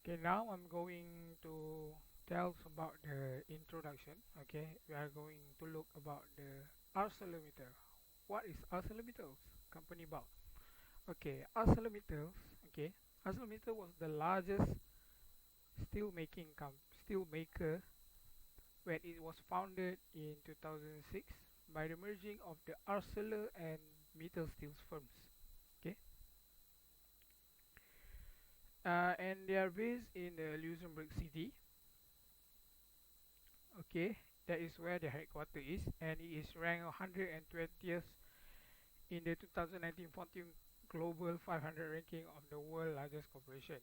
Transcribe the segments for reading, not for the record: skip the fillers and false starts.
Okay, now I'm going to tell about the introduction. Okay, we are going to look about the ArcelorMittal. What is ArcelorMittal's company about? Okay, ArcelorMittal. Okay, ArcelorMittal was the largest steel maker when it was founded in 2006 by the merging of the Arcelor and Mittal steel firms. Okay, and they are based in Luxembourg City. Okay, that is where the headquarters is, and it is ranked 120th in the 2019 Fortune Global 500 ranking of the world largest corporation.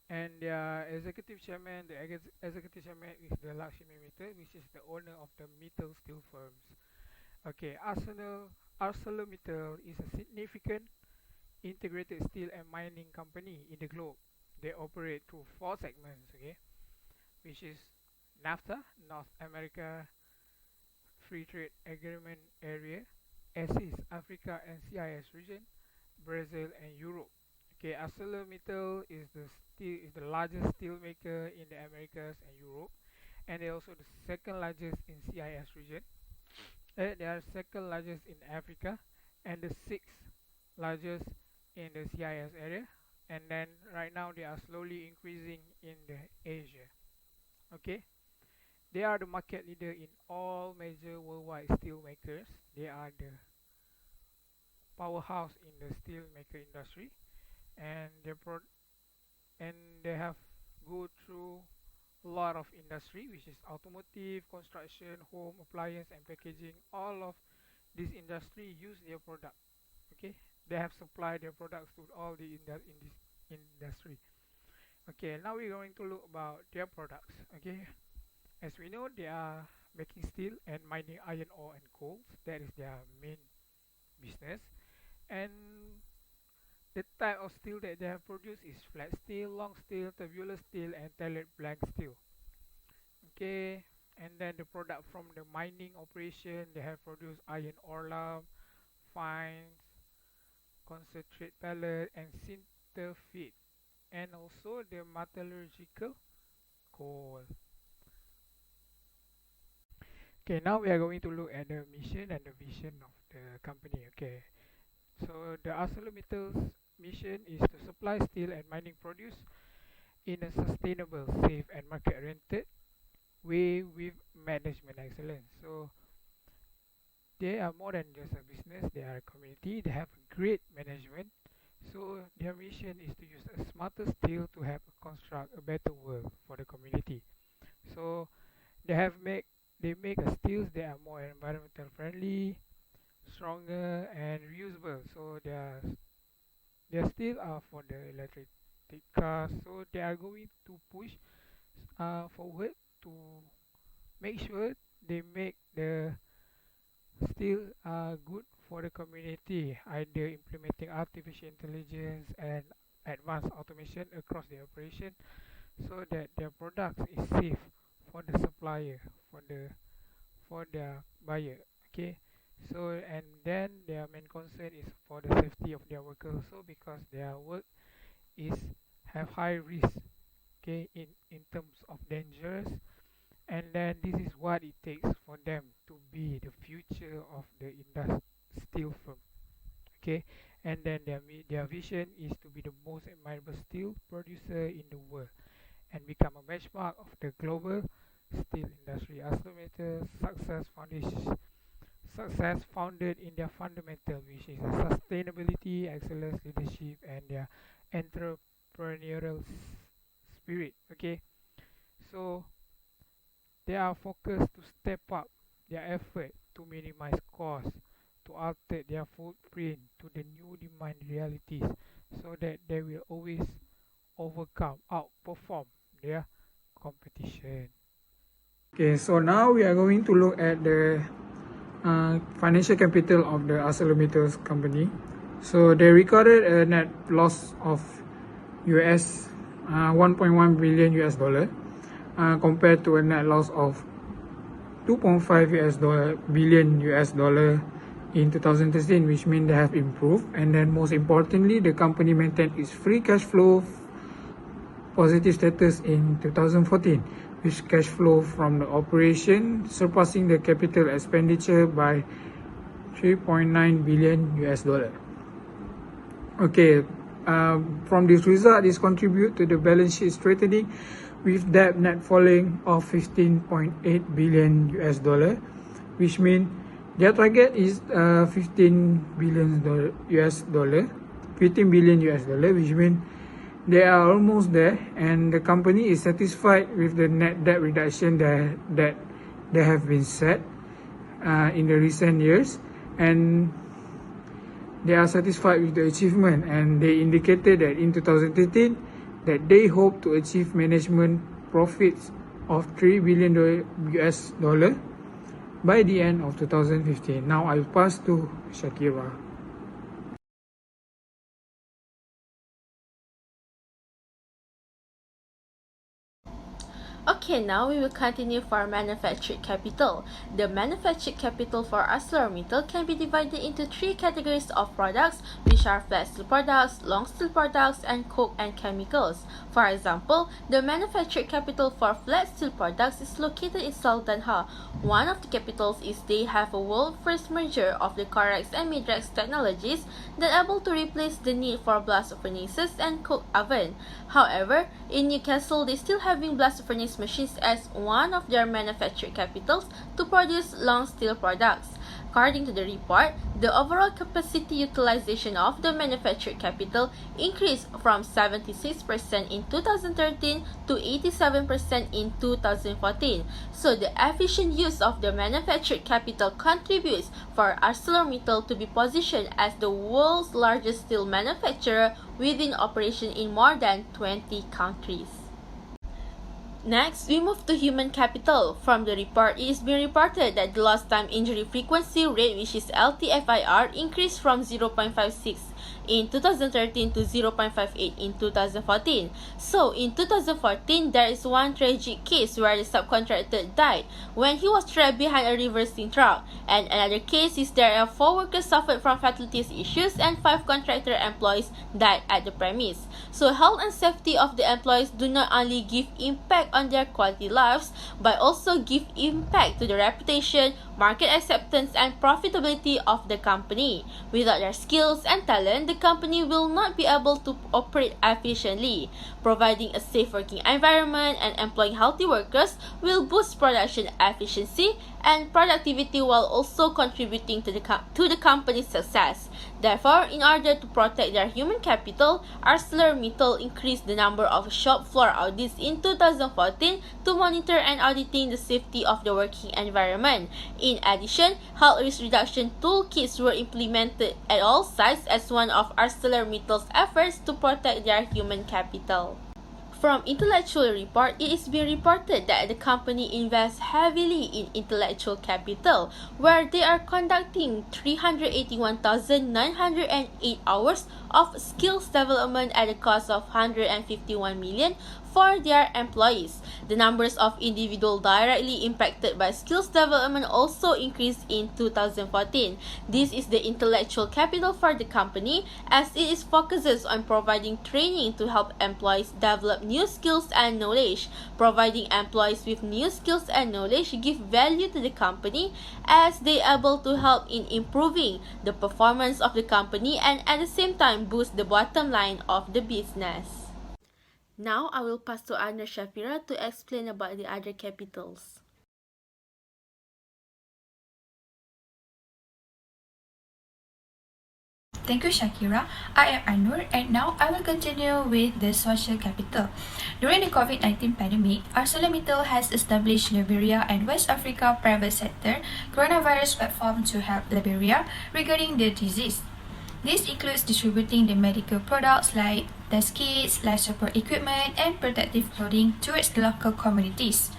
And the executive chairman is the Lakshmi Mittal, which is the owner of the Mittal steel firms. Okay, ArcelorMittal is a significant integrated steel and mining company in the globe. They operate through four segments. Okay, which is NAFTA, North America Free Trade Agreement Area, ASIS, Africa and CIS region, Brazil and Europe. Okay, ArcelorMittal is the largest steel maker in the Americas and Europe, and they are also the second largest in CIS region. They are second largest in Africa, and the sixth largest in the CIS area. And then right now they are slowly increasing in the Asia. Okay, they are the market leader in all major worldwide steel makers. They are the powerhouse in the steel maker industry, and and they have go through a lot of industry, which is automotive, construction, home, appliance, and packaging. All of this industry use their product. Okay, they have supplied their products to all the in this industry. Okay, now we're going to look about their products. Okay, as we know, they are making steel and mining iron ore and coal. That is their main business. And the type of steel that they have produced is flat steel, long steel, tubular steel, and tailored blank steel. Okay, and then the product from the mining operation, they have produced iron ore lump, fines, concentrate pellet, and sinter feed, and also the metallurgical coal. Okay, now we are going to look at the mission and the vision of the company. Okay, so the ArcelorMittal's mission is to supply steel and mining produce in a sustainable, safe, and market-oriented way with management excellence. So they are more than just a business; they are a community. They have great management. So their mission is to use a smarter steel to help construct a better world for the community. So they have make they make a steels that are more environmental friendly, stronger, and reusable. So their steel are for the electric cars. So they are going to push forward to make sure they make the steel good for the community, either implementing artificial intelligence and advanced automation across the operation, so that their products is safe for the supplier, for the buyer. Okay, so and then their main concern is for the safety of their workers, so because their work is have high risk, okay, in terms of dangerous, and then this is what it takes for them to be the future of the steel firm. Okay, and then their vision is to be the most admirable steel producer in the world and become a benchmark of the global steel industry. ArcelorMittal success founded in their fundamental, which is sustainability, excellence, leadership, and their entrepreneurial spirit. Okay, so they are focused to step up their effort to minimize costs, to alter their footprint to the new demand realities, so that they will always outperform their competition. Okay, so now we are going to look at the financial capital of the ArcelorMittal company. So they recorded a net loss of US 1.1 billion US dollar compared to a net loss of 2.5 billion US dollar in 2013, which means they have improved. And then most importantly, the company maintained its free cash flow positive status in 2014, with cash flow from the operation surpassing the capital expenditure by 3.9 billion US dollar. Okay, from this result, this contribute to the balance sheet strengthening, with debt net falling of 15.8 billion US dollar, which means their target is 15 billion US dollar, 15 billion US dollar, which means they are almost there, and the company is satisfied with the net debt reduction that they have been set in the recent years, and they are satisfied with the achievement, and they indicated that in 2013 that they hope to achieve management profits of 3 billion US dollar by the end of 2015. Now I will pass to Shakira. Okay, now we will continue for manufactured capital. The manufactured capital for ArcelorMittal can be divided into three categories of products, which are flat steel products, long steel products, and coke and chemicals. For example, the manufactured capital for flat steel products is located in Sultanha. One of the capitals is they have a world-first merger of the Corex and Midrex technologies that are able to replace the need for blast furnaces and coke oven. However, in Newcastle, they still having blast furnace machines as one of their manufactured capitals to produce long steel products. According to the report, the overall capacity utilization of the manufactured capital increased from 76% in 2013 to 87% in 2014. So the efficient use of the manufactured capital contributes for ArcelorMittal to be positioned as the world's largest steel manufacturer within operation in more than 20 countries. Next, we move to human capital. From the report, it is being reported that the lost time injury frequency rate, which is LTFIR, increased from 0.56 in 2013 to 0.58 in 2014. So, in 2014, there is one tragic case where the subcontractor died when he was trapped behind a reversing truck. And another case is there 4 workers suffered from fatalities issues and 5 contractor employees died at the premise. So, health and safety of the employees do not only give impact on their quality lives, but also give impact to the reputation, market acceptance, and profitability of the company. Without their skills and talent, the company will not be able to operate efficiently. Providing a safe working environment and employing healthy workers will boost production efficiency and productivity while also contributing to the company's success. Therefore, in order to protect their human capital, ArcelorMittal increased the number of shop floor audits in 2014 to monitor and auditing the safety of the working environment. In addition, health risk reduction toolkits were implemented at all sites as one of ArcelorMittal's efforts to protect their human capital. From intellectual report, it is being reported that the company invests heavily in intellectual capital, where they are conducting 381,908 hours of skills development at a cost of 151 million for their employees. The numbers of individuals directly impacted by skills development also increased in 2014. This is the intellectual capital for the company, as it is focuses on providing training to help employees develop new skills and knowledge. Providing employees with new skills and knowledge give value to the company, as they are able to help in improving the performance of the company and at the same time boost the bottom line of the business. Now I will pass to Anna Shapira to explain about the other capitals. Thank you, Shakira. I am Anur, and now I will continue with the social capital. During the COVID-19 pandemic, ArcelorMittal has established Liberia and West Africa private sector coronavirus platform to help Liberia regarding the disease. This includes distributing the medical products like test kits, life support equipment, and protective clothing towards the local communities.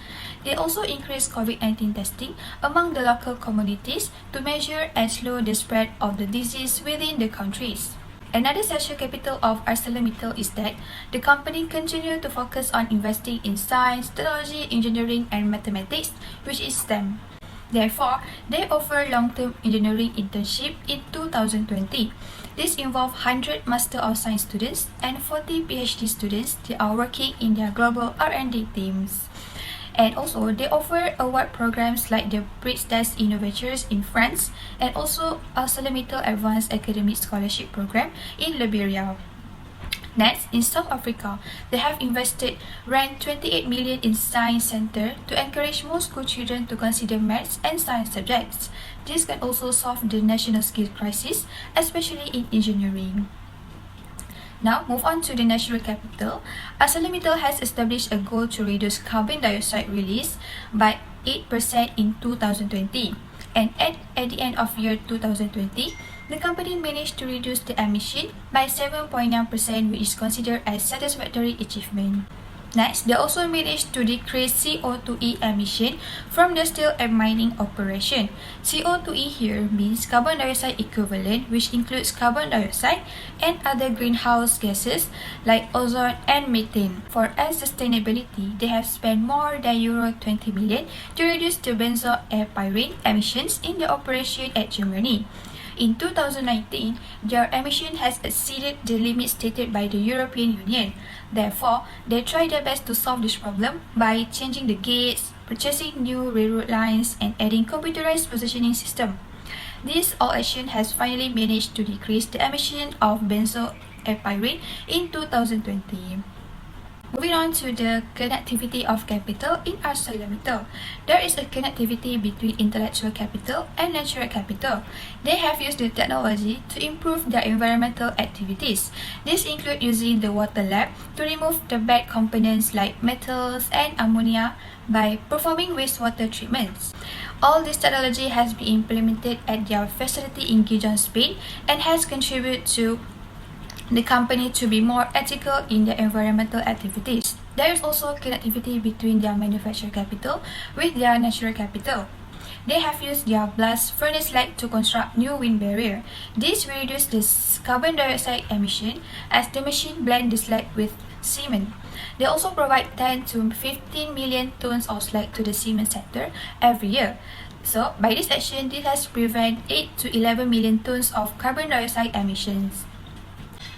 They also increase COVID-19 testing among the local communities to measure and slow the spread of the disease within the countries. Another social capital of ArcelorMittal is that the company continues to focus on investing in science, technology, engineering, and mathematics, which is STEM. Therefore, they offer long-term engineering internship in 2020. This involves 100 Master of Science students and 40 PhD students that are working in their global R&D teams. And also, they offer award programs like the Prix des Innovateurs in France and also ArcelorMittal Advanced Academic Scholarship Program in Liberia. Next, in South Africa, they have invested rand 28 million in Science Center to encourage more school children to consider maths and science subjects. This can also solve the national skills crisis, especially in engineering. Now, move on to the natural capital. ArcelorMittal has established a goal to reduce carbon dioxide release by 8% in 2020. And at the end of year 2020, the company managed to reduce the emission by 7.9%, which is considered as satisfactory achievement. Next, they also managed to decrease CO2e emission from the steel and mining operation. CO2e here means carbon dioxide equivalent, which includes carbon dioxide and other greenhouse gases like ozone and methane. For air sustainability, they have spent more than Euro 20 million to reduce the benzoyl emissions in the operation at Germany. In 2019, their emission has exceeded the limit stated by the European Union. Therefore, they try their best to solve this problem by changing the gates, purchasing new railroad lines, and adding computerized positioning system. This all action has finally managed to decrease the emission of benzoyl in 2020. Moving on to the connectivity of capital in ArcelorMittal. There is a connectivity between intellectual capital and natural capital. They have used the technology to improve their environmental activities. This includes using the water lab to remove the bad components like metals and ammonia by performing wastewater treatments. All this technology has been implemented at their facility in Gijon, Spain, and has contributed to the company to be more ethical in their environmental activities. There is also connectivity between their manufacturing capital with their natural capital. They have used their blast furnace slag to construct new wind barrier. This will reduce the carbon dioxide emission as the machine blend the slag with cement. They also provide 10 to 15 million tons of slag to the cement sector every year. So, by this action, this has prevented 8 to 11 million tons of carbon dioxide emissions.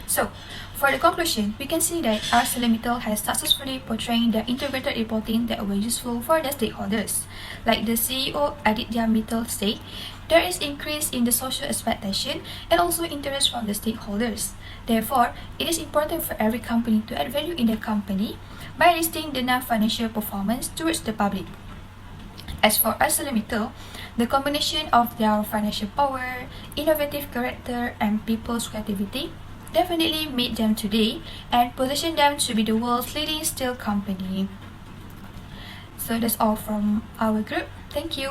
So, for the conclusion, we can see that ArcelorMittal has successfully portrayed the integrated reporting that were useful for the stakeholders. Like the CEO Aditya Mittal said, there is increase in the social expectation and also interest from the stakeholders. Therefore, it is important for every company to add value in the company by listing the non-financial performance towards the public. As for ArcelorMittal, the combination of their financial power, innovative character, and people's creativity definitely made them today and position them to be the world's leading steel company. So that's all from our group. Thank you.